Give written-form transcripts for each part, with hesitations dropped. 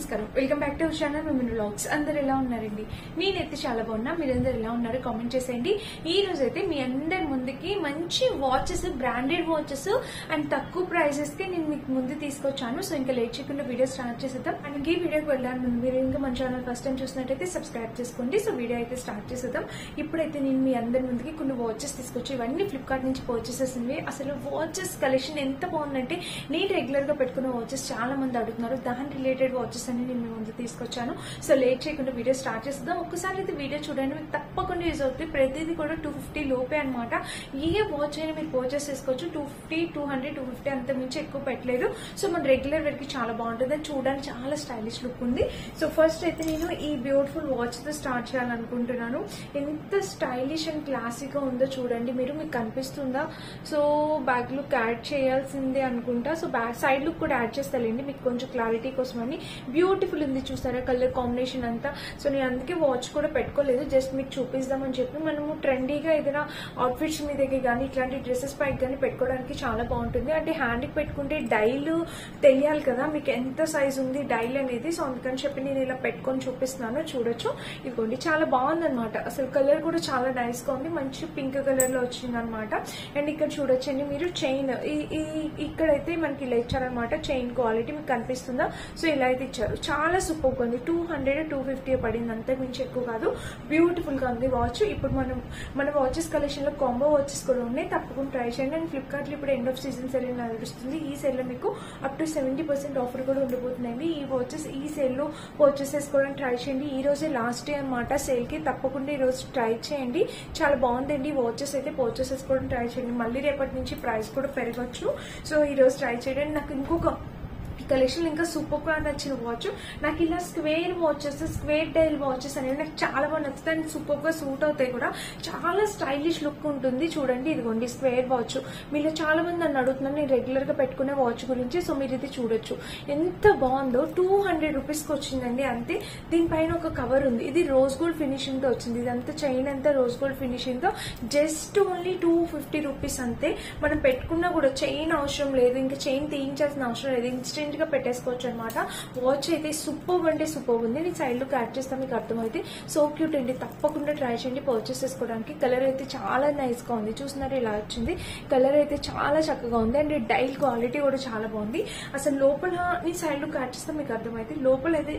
నమస్కారం, welcome back to channel women vlogs. అందరు ఎలా ఉన్నారండి? నేనైతే చాలా బాగున్నా. మీరందరు ఎలా ఉన్నారు కామెంట్ చేసేయండి. ఈ రోజు అయితే మీ అందరి ముందుకి మంచి వాచెస్, బ్రాండెడ్ వాచెస్ అండ్ తక్కువ ప్రైసెస్ కి నేను మీకు ముందు తీసుకొచ్చాను. సో ఇంకా లేట్ చేయకుండా వీడియో స్టార్ట్ చేసేద్దాం. అండ్ ఈ వీడియోకి వెళ్ళాను ముందు మీరు ఇంకా మన ఛానల్ ఫస్ట్ టైం చూసినట్టయితే సబ్స్క్రైబ్ చేసుకోండి. సో వీడియో అయితే స్టార్ట్ చేసేద్దాం. ఇప్పుడైతే నేను మీ అందరి ముందుకి కొన్ని వాచెస్ తీసుకొచ్చి, ఇవన్నీ ఫ్లిప్కార్ట్ నుంచి పర్చేస్ చేసినవి. అసలు వాచెస్ కలెక్షన్ ఎంత బాగుందంటే, నేను రెగ్యులర్ గా పెట్టుకున్న వాచెస్ చాలా మంది అడుగుతున్నారు. దాని రిలేటెడ్ వాచెస్ అని నేను మీ ముందు తీసుకొచ్చాను. సో లేట్ చేయకుండా వీడియో స్టార్ట్ చేద్దాం. ఒక్కసారి అయితే వీడియో చూడండి, మీకు తప్పకుండా యూజ్ అవుతుంది. ప్రతిదీ కూడా 250 లోపే అనమాట. ఏ వాచ్ అయినా మీరు పర్చేస్ చేసుకోవచ్చు. 250, 200, 250 అంత మించి ఎక్కువ పెట్టలేదు. సో మన రెగ్యులర్ వేర్ కి చాలా బాగుంటుంది. చూడడానికి చాలా స్టైలిష్ లుక్ ఉంది. సో ఫస్ట్ అయితే నేను ఈ బ్యూటిఫుల్ వాచ్ తో స్టార్ట్ చేయాలనుకుంటున్నాను. ఎంత స్టైలిష్ అండ్ క్లాసిక్ గా ఉందో చూడండి. మీకు కనిపిస్తుందా? సో బ్యాక్ లుక్ యాడ్ చేయాల్సిందే అనుకుంటా. సో బ్యాక్ సైడ్ లుక్ కూడా యాడ్ చేస్తానండి మీకు కొంచెం క్లారిటీ కోసం అని. బ్యూటిఫుల్ ఉంది చూసారా కలర్ కాంబినేషన్ అంతా. సో నేను అందుకే వాచ్ కూడా పెట్టుకోలేదు, జస్ట్ మీకు చూపిస్తామని చెప్పి. మనము ట్రెండీగా ఏదైనా అవుట్ఫిట్స్ మీదకి కానీ ఇట్లాంటి డ్రెస్సెస్ పైకి కానీ పెట్టుకోవడానికి చాలా బాగుంటుంది. అంటే హ్యాండ్ కి పెట్టుకుంటే డైల్ తెలియాలి కదా మీకు ఎంత సైజ్ ఉంది డైల్ అనేది. సో అందుకని చెప్పి నేను ఇలా పెట్టుకొని చూపిస్తున్నాను. చూడొచ్చు, ఇదిగోండి చాలా బాగుందన్నమాట. అసలు కలర్ కూడా చాలా నైస్ గా ఉంది. మంచి పింక్ కలర్ లో వచ్చింది అనమాట. అండ్ ఇక్కడ చూడొచ్చండి మీరు చైన్, ఇక్కడైతే మనకి ఇలా ఇచ్చారనమాట. చైన్ క్వాలిటీ మీకు కనిపిస్తుందా? సో ఇలా అయితే ఇచ్చారు. చాలా సూపర్ గా ఉంది. 200, 250 పడింది, అంతే మించి ఎక్కువ కాదు. బ్యూటిఫుల్ గా ఉంది వాచ్. ఇప్పుడు మన వాచెస్ కలెక్షన్ లో కాంబో వాచెస్ కూడా ఉన్నాయి, తప్పకుండా ట్రై చేయండి. అండ్ ఫ్లిప్కార్ట్ లో ఇప్పుడు ఎండ్ ఆఫ్ సీజన్ సేల్ నడుస్తుంది. ఈ సేల్ లో మీకు అప్ టు 70% ఆఫర్ కూడా ఉండబోతున్నాయి. ఈ వాచెస్ ఈ సేల్ లో పర్చేస్ చేసుకోవడానికి ట్రై చేయండి. ఈ రోజే లాస్ట్ డే అనమాట సేల్ కి. తప్పకుండా ఈ రోజు ట్రై చేయండి. చాలా బాగుందండి వాచెస్ అయితే. పర్చేస్ చేసుకోవడం ట్రై చేయండి. మళ్ళీ రేపటి నుంచి ప్రైస్ కూడా పెరగచ్చు. సో ఈ రోజు ట్రై చేయండి. నాకు ఇంకొక కలెక్షన్ ఇంకా సూపర్ గా నచ్చిన వాచ్, నాకు ఇలా square watches, square dial watches అనేవి నాకు చాలా బాగా నచ్చుతాయి. అండ్ సూపర్ గా సూట్ అవుతాయి కూడా. చాలా స్టైలిష్ లుక్ ఉంటుంది. చూడండి, ఇదిగోండి స్క్వేర్ వాచ్. మీలో చాలా మంది నన్ను అడుగుతున్నారు నేను రెగ్యులర్ గా పెట్టుకునే వాచ్ గురించి. సో మీరు ఇది చూడొచ్చు ఎంత బాగుందో. 200 రూపీస్ కి వచ్చిందండి అంతే. దీనిపైన ఒక కవర్ ఉంది. ఇది రోజ్ గోల్డ్ ఫినిషింగ్ తో వచ్చింది. ఇదంతా చైన్ అంతా రోజ్ గోల్డ్ ఫినిషింగ్ తో జస్ట్ ఓన్లీ 250 రూపీస్ అంతే. మనం పెట్టుకున్నా కూడా చైన్ అవసరం లేదు, ఇంకా చైన్ తీయించాల్సిన అవసరం లేదు. ఇన్స్టెంట్ గా పెట్టేసుకోవచ్చు అనమాట. వాచ్ అయితే సూపర్ అంటే సూపర్ ఉంది. నేను సైడ్ లుక్ యాడ్ చేస్తాను, మీకు అర్థమైతే. సో క్యూట్ అండి, తప్పకుండా ట్రై చేయండి పర్చేస్ చేసుకోవడానికి. కలర్ అయితే చాలా నైస్ గా ఉంది. చూస్తున్నారు ఇలా వచ్చింది. కలర్ అయితే చాలా చక్కగా ఉంది. అండ్ డైల్ క్వాలిటీ కూడా చాలా బాగుంది. అసలు లోపల నేను సైడ్ లుక్ యాడ్ చేస్తాను, మీకు అర్థమైతే. లోపల అయితే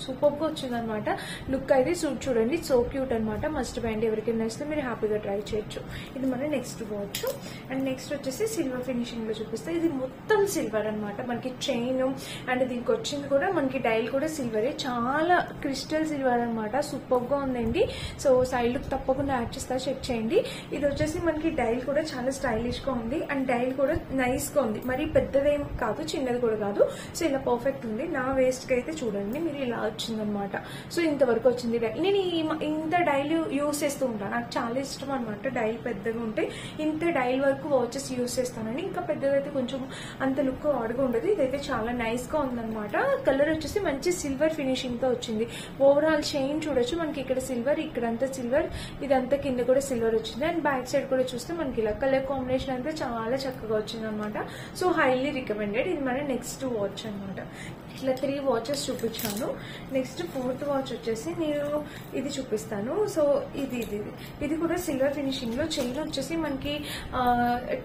సూపర్ గా వచ్చింది అనమాట. లుక్ అయితే చూడండి, సో క్యూట్ అనమాట. మస్ట్ బై అండి. ఎవరికైనా నచ్చితే మీరు హ్యాపీగా ట్రై చేయొచ్చు. ఇది మన నెక్స్ట్ వాచ్. అండ్ నెక్స్ట్ వచ్చేసి సిల్వర్ ఫినిషింగ్ లో చూపిస్తే, ఇది మొత్తం సిల్వర్ అనమాట. మనకి చైన్ అండ్ దీనికి వచ్చింది కూడా మనకి డైల్ కూడా సిల్వరే. చాలా క్రిస్టల్ సిల్వర్ అనమాట. సూపర్ గా ఉందండి. సో సైడ్ లుక్ తప్పకుండా యాడ్ చేస్తా, చెక్ చేయండి. ఇది వచ్చేసి మనకి డైల్ కూడా చాలా స్టైలిష్ గా ఉంది. అండ్ డైల్ కూడా నైస్ గా ఉంది. మరి పెద్దదేం కాదు, చిన్నది కూడా కాదు. సో ఇలా పర్ఫెక్ట్ ఉంది. నా వేస్ట్ కి అయితే చూడండి మీరు ఇలా వచ్చిందనమాట. సో ఇంతవరకు వచ్చింది డైల్. నేను ఇంత డైల్ యూస్ చేస్తూ ఉంటాను. నాకు చాలా ఇష్టం అనమాట డైల్ పెద్దగా ఉంటే. ఇంత డైల్ వరకు వాచెస్ యూస్ చేస్తానని. ఇంకా పెద్దదైతే కొంచెం అంత లుక్ ఆడుగా ఉండదు. ఇదైతే చాలా నైస్ గా ఉందన్నమాట. కలర్ వచ్చేసి మంచి సిల్వర్ ఫినిషింగ్ తో వచ్చింది. ఓవరాల్ చైన్ చూడొచ్చు మనకి. ఇక్కడ సిల్వర్, ఇక్కడంతా సిల్వర్, ఇదంతా కింద కూడా సిల్వర్ వచ్చింది. అండ్ బ్యాక్ సైడ్ కూడా చూస్తే మనకి ఇలా కలర్ కాంబినేషన్ అంతా చాలా చక్కగా వచ్చింది అనమాట. So highly recommended. ఇది మన నెక్స్ట్ వాచ్ అనమాట. ఇట్లా 3 వాచెస్ చూపించాను. నెక్స్ట్ 4th వాచ్ వచ్చేసి నేను ఇది చూపిస్తాను. సో ఇది కూడా సిల్వర్ ఫినిషింగ్ లో. చైన్ వచ్చేసి మనకి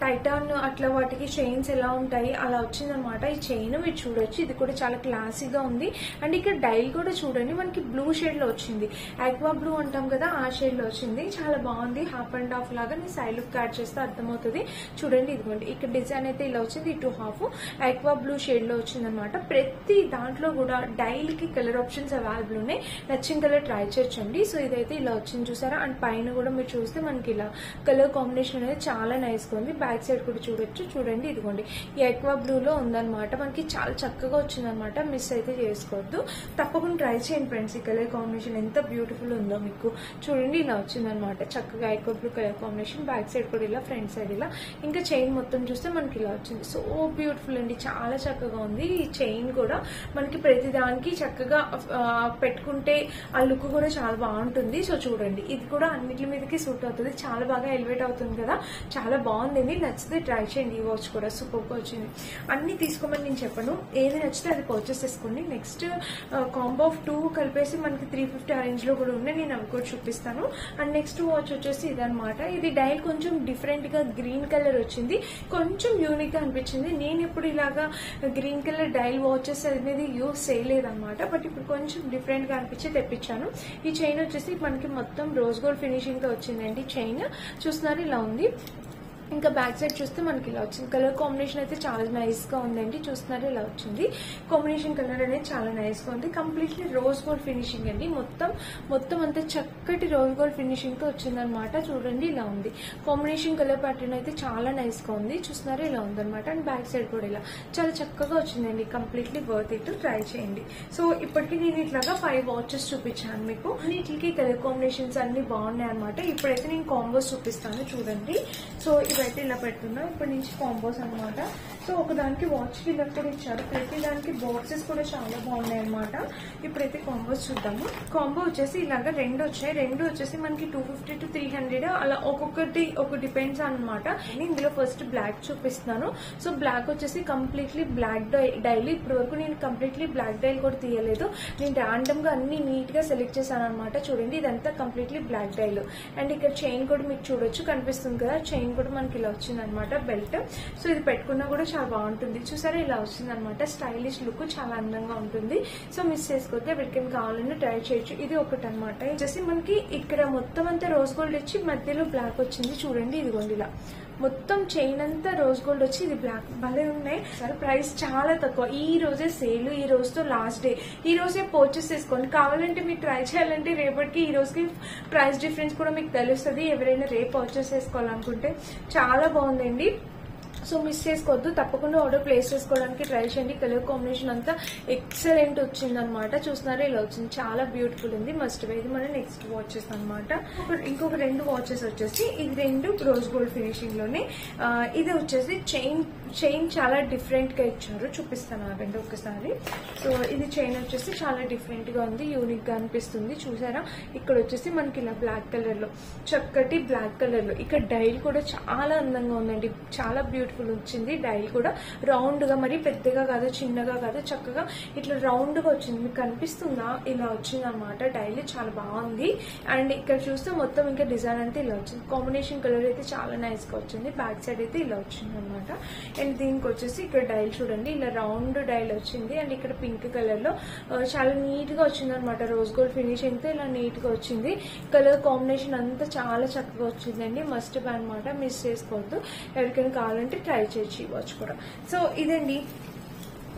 టైటాన్ అట్లా వాటికి చైన్స్ ఎలా ఉంటాయి అలా వచ్చిందనమాట ఈ చైన్. మీరు చూడొచ్చు, ఇది కూడా చాలా క్లాసీగా ఉంది. అండ్ ఇక్కడ డైల్ కూడా చూడండి మనకి బ్లూ షేడ్ లో వచ్చింది. ఆక్వా బ్లూ అంటాం కదా, ఆ షేడ్ లో వచ్చింది. చాలా బాగుంది. హాఫ్ అండ్ హాఫ్ లాగా. నేను సైడ్ లుక్ యాడ్ చేస్తే అర్థమవుతుంది. చూడండి, ఇదిగోండి ఇక్కడ డిజైన్ అయితే ఇలా వచ్చింది. ఇటు హాఫ్ ఆక్వా బ్లూ షేడ్ లో వచ్చింది అనమాట. ప్రతి దాంట్లో కూడా డైల్ కి కలర్ ఆప్షన్స్ అవైలబుల్ ఉన్నాయి. నచ్చిన కలర్ ట్రై చేయొచ్చండి. సో ఇదైతే ఇలా వచ్చింది చూసారా. అండ్ పైన కూడా మీరు చూస్తే మనకి ఇలా కలర్ కాంబినేషన్ అనేది చాలా నైస్ గా ఉంది. బ్యాక్ సైడ్ కూడా చూడొచ్చు. చూడండి, ఇదిగోండి ఈ ఆక్వా బ్లూ లో ఉందన్నమాట. మనకి చాలా చక్కగా వచ్చింది అనమాట. మిస్ అయితే చేసుకోవద్దు, తప్పకుండా ట్రై చేయండి ఫ్రెండ్స్. ఈ కలర్ కాంబినేషన్ ఎంత బ్యూటిఫుల్ ఉందో మీకు. చూడండి ఇలా వచ్చింది అనమాట చక్కగా aqua blue colour combination. Back side కూడా ఇలా, ఫ్రంట్ సైడ్ ఇలా. ఇంకా చైన్ మొత్తం చూస్తే మనకి ఇలా వచ్చింది. సో బ్యూటిఫుల్ అండి, చాలా చక్కగా ఉంది ఈ చైన్ కూడా. మనకి ప్రతిదానికి చక్కగా పెట్టుకుంటే ఆ లుక్ కూడా చాలా బాగుంటుంది. సో చూడండి, ఇది కూడా అన్నిటి మీదకి సూట్ అవుతుంది, చాలా బాగా ఎలివేట్ అవుతుంది కదా, చాలా బాగుంది. నచ్చితే ట్రై చేయండి. ఈ వాచ్ కూడా సూపర్ గా వచ్చింది. అన్ని తీసుకోమని నేను చెప్పను, ఏది నచ్చితే అది పర్చేస్ చేసుకోండి. నెక్స్ట్ కాంబో ఆఫ్ 2 కలిపేసి మనకి 350 ఆ రేంజ్ లో కూడా ఉన్నాయి, నేను అవి కూడా చూపిస్తాను. అండ్ నెక్స్ట్ వాచ్ వచ్చేసి ఇదనమాట. ఇది డైల్ కొంచెం డిఫరెంట్ గా గ్రీన్ కలర్ వచ్చింది, కొంచెం యూనిక్ గా అనిపించింది. నేను ఎప్పుడు ఇలాగా గ్రీన్ కలర్ డైల్ వాచెస్ అనేది యూజ్ చేయలేదన్నమాట, బట్ ఇప్పుడు కొంచెం డిఫరెంట్ గా అనిపించి తెప్పించాను. ఈ చైన్ వచ్చేసి మనకి మొత్తం రోజ్ గోల్డ్ ఫినిషింగ్ తో వచ్చిందండి. చైన్ చూస్తున్నారు ఇలా ఉంది. ఇంకా బ్యాక్ సైడ్ చూస్తే మనకి ఇలా వచ్చింది. కలర్ కాంబినేషన్ అయితే చాలా నైస్ గా ఉందండి. చూస్తున్నారు ఇలా వచ్చింది. కాంబినేషన్ కలర్ అనేది చాలా నైస్ గా ఉంది. కంప్లీట్లీ రోజ్ గోల్డ్ ఫినిషింగ్ అండి. మొత్తం అంతా చక్కటి రోజ్ గోల్డ్ ఫినిషింగ్ తో వచ్చింది అనమాట. చూడండి ఇలా ఉంది. కాంబినేషన్ కలర్ ప్యాటర్న్ అయితే చాలా నైస్ గా ఉంది. చూస్తున్నారు ఇలా ఉందన్నమాట. అండ్ బ్యాక్ సైడ్ కూడా ఇలా చాలా చక్కగా వచ్చిందండి. కంప్లీట్లీ వర్త్ ఇట్, ట్రై చేయండి. సో ఇప్పటికి నేను ఇట్లాగా 5 వాచెస్ చూపించాను మీకు. అన్నిటికి కలర్ కాంబినేషన్స్ అన్ని బాగున్నాయి అనమాట. ఇప్పుడైతే నేను కాంబోస్ చూపిస్తాను చూడండి. సో ఇవైతే ఇలా పెడుతున్నా, ఇప్పటి నుంచి కాంబోస్ అనమాట. సో ఒకదానికి వాచ్ ఫిల్లర్ కూడా ఇచ్చారు, ప్రతి దానికి బాక్సెస్ కూడా చాలా బాగున్నాయి అనమాట. ఇప్పుడైతే కాంబోస్ చూద్దాము. కాంబో వచ్చేసి ఇలాగా 2 వచ్చాయి. 2 వచ్చేసి మనకి 250 to 300 అలా ఒక్కొక్కటి ఒక డిపెండ్స్ అనమాట. ఇందులో ఫస్ట్ బ్లాక్ చూపిస్తున్నాను. సో బ్లాక్ వచ్చేసి కంప్లీట్లీ బ్లాక్ డైల్. ఇప్పటి వరకు నేను కంప్లీట్లీ బ్లాక్ డైల్ కూడా తీయలేదు, నేను ర్యాండమ్ గా అన్ని నీట్ గా సెలెక్ట్ చేశాను అనమాట. చూడండి ఇదంతా కంప్లీట్లీ బ్లాక్ డైల్. అండ్ ఇక్కడ చైన్ కూడా మీకు చూడొచ్చు, కనిపిస్తుంది కదా, చైన్ కూడా మనకి ఇలా వచ్చింది అనమాట, బెల్ట్. సో ఇది పెట్టుకున్నా కూడా చాలా బాగుంటుంది. చూసారా ఇలా వచ్చింది అనమాట. స్టైలిష్ లుక్ చాలా అందంగా ఉంటుంది. సో మిస్ చేసుకోతే ఎవరికైనా కావాలని ట్రై చేయొచ్చు. ఇది ఒకటి అనమాట. వచ్చేసి మనకి ఇక్కడ మొత్తం అంతా రోజ్ గోల్డ్ వచ్చి మధ్యలో బ్లాక్ వచ్చింది. చూడండి ఇదిగోండి ఇలా మొత్తం చైన్ అంతా రోజ్ గోల్డ్ వచ్చి ఇది బ్లాక్ భలే ఉన్నాయి. సరే ప్రైస్ చాలా తక్కువ. ఈ రోజే సేల్, ఈ రోజుతో లాస్ట్ డే. ఈ రోజే పర్చేస్ చేసుకోండి. కావాలంటే మీరు ట్రై చేయాలంటే రేపటికి ఈ రోజుకి ప్రైస్ డిఫరెన్స్ కూడా మీకు తెలుస్తుంది. ఎవరైనా రేపు పర్చేస్ చేసుకోవాలనుకుంటే చాలా బాగుందండి. సో మిస్ చేసుకోవద్దు, తప్పకుండా ఆర్డర్ ప్లేస్ చేసుకోవడానికి ట్రై చేయండి. కలర్ కాంబినేషన్ అంతా ఎక్సలెంట్ వచ్చింది అనమాట. చూస్తున్నారా ఇలా వచ్చింది, చాలా బ్యూటిఫుల్ ఉంది. మస్ట్ వే. ఇది మన నెక్స్ట్ వాచెస్ అనమాట. ఇంకొక 2 వాచెస్ వచ్చేసి ఇది 2 రోజ్ గోల్డ్ ఫినిషింగ్ లోనే. ఇది వచ్చేసి చైన్ చాలా డిఫరెంట్ గా ఇచ్చారు, చూపిస్తాను ఆగండి ఒకసారి. సో ఇది చైన్ వచ్చేసి చాలా డిఫరెంట్ గా ఉంది, యూనిక్ గా అనిపిస్తుంది. చూసారా ఇక్కడ వచ్చేసి మనకి ఇలా బ్లాక్ కలర్ లో, చక్కటి బ్లాక్ కలర్ లో. ఇక్కడ డైల్ కూడా చాలా అందంగా ఉందండి, చాలా బ్యూటిఫుల్ వచ్చింది. డైల్ కూడా రౌండ్ గా, మరి పెద్దగా కాదు చిన్నగా కాదు, చక్కగా ఇట్లా రౌండ్ గా వచ్చింది. మీకు కనిపిస్తుందా, ఇలా వచ్చింది అనమాట. డైల్ చాలా బాగుంది. అండ్ ఇక్కడ చూస్తే మొత్తం ఇంకా డిజైన్ అంతా ఇలా వచ్చింది. కాంబినేషన్ కలర్ అయితే చాలా నైస్ గా వచ్చింది. బ్యాక్ సైడ్ అయితే ఇలా వచ్చింది అనమాట. అండ్ దీనికి వచ్చేసి ఇక్కడ డైల్ చూడండి ఇలా రౌండ్ డైల్ వచ్చింది. అండ్ ఇక్కడ పింక్ కలర్ లో చాలా నీట్ గా వచ్చింది అనమాట. రోజ్ గోల్డ్ ఫినిషింగ్ తో ఇలా నీట్ గా వచ్చింది. కలర్ కాంబినేషన్ అంతా చాలా చక్కగా వచ్చిందండి. మస్ట్ బై అనమాట, మిస్ చేసుకోవద్దు. ఎవరికైనా కావాలంటే ట్రై చేయొచ్చు ఈ వాచ్ కూడా. సో ఇదండి,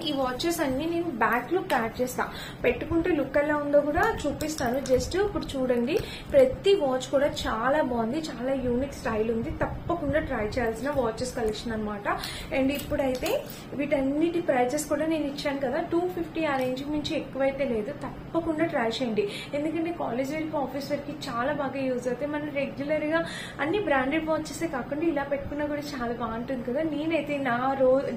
ఈ వాచెస్ అన్ని నేను బ్యాక్ లుక్ యాడ్ చేస్తా, పెట్టుకుంటే లుక్ ఎలా ఉందో కూడా చూపిస్తాను. జస్ట్ ఇప్పుడు చూడండి, ప్రతి వాచ్ కూడా చాలా బాగుంది, చాలా యూనిక్ స్టైల్ ఉంది. తప్పకుండా ట్రై చేయాల్సిన వాచెస్ కలెక్షన్ అనమాట. అండ్ ఇప్పుడైతే వీటన్నిటి ప్రైజెస్ కూడా నేను ఇచ్చాను కదా, 250 ఆ రేంజ్ నుంచి ఎక్కువైతే లేదు. తప్పకుండా ట్రై చేయండి, ఎందుకంటే కాలేజ్ వేర్కి ఆఫీస్ వేర్కి చాలా బాగా యూజ్ అవుతాయి. మనం రెగ్యులర్ గా అన్ని బ్రాండెడ్ వాచెస్ కాకుండా ఇలా పెట్టుకున్నా కూడా చాలా బాగుంటుంది కదా. నేనైతే నా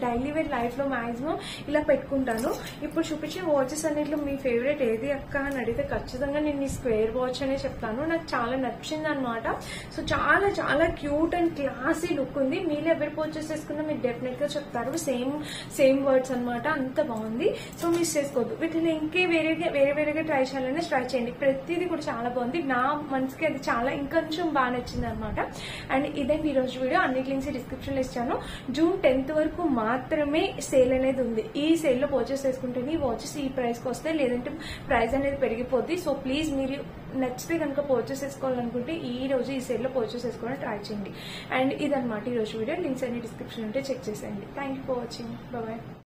డైలీ వేర్ లైఫ్ లో మాక్సిమం ఇలా పెట్టుకుంటాను. ఇప్పుడు చూపించే వాచెస్ అన్నిట్లో మీ ఫేవరెట్ ఏది అక్క అని అడిగితే ఖచ్చితంగా నేను ఈ స్క్వేర్ వాచ్ అనే చెప్తాను. నాకు చాలా నచ్చింది అనమాట. సో చాలా చాలా క్యూట్ అండ్ క్లాసీ లుక్ ఉంది. మీరు ఎవరి పర్చేస్ చేసుకున్నా మీరు డెఫినెట్ గా చెప్తారు సేమ్ వర్డ్స్ అనమాట. అంత బాగుంది. సో మిస్ చేసుకోవద్దు. వీటిని ఇంకే వేరేగా ట్రై చేయాలని ట్రై చేయండి. ప్రతిదీ కూడా చాలా బాగుంది. నా మనసుకి అది చాలా ఇంకొంచెం బాగా నచ్చింది అనమాట. అండ్ ఇదే ఈ రోజు వీడియో. అన్ని లింక్స్ డిస్క్రిప్షన్ లో ఇచ్చాను. జూన్ 10th వరకు మాత్రమే సేల్ అనేది ఉంది. ఈ సేల్ లో పర్చేస్ చేసుకుంటే ఈ వాచెస్ ఈ ప్రైస్ కి వస్తాయి, లేదంటే ప్రైస్ అనేది పెరిగిపోద్ది. సో ప్లీజ్ మీరు నచ్చితే కనుక పర్చేస్ చేసుకోవాలనుకుంటే ఈ రోజు ఈ సేల్ లో పర్చేస్ చేసుకోవడం ట్రై చేయండి. అండ్ ఇదన్నమాట ఈ రోజు వీడియో. లింక్స్ అన్ని డిస్క్రిప్షన్ ఉంటే చెక్ చేసేయండి. Thank you for watching. Bye.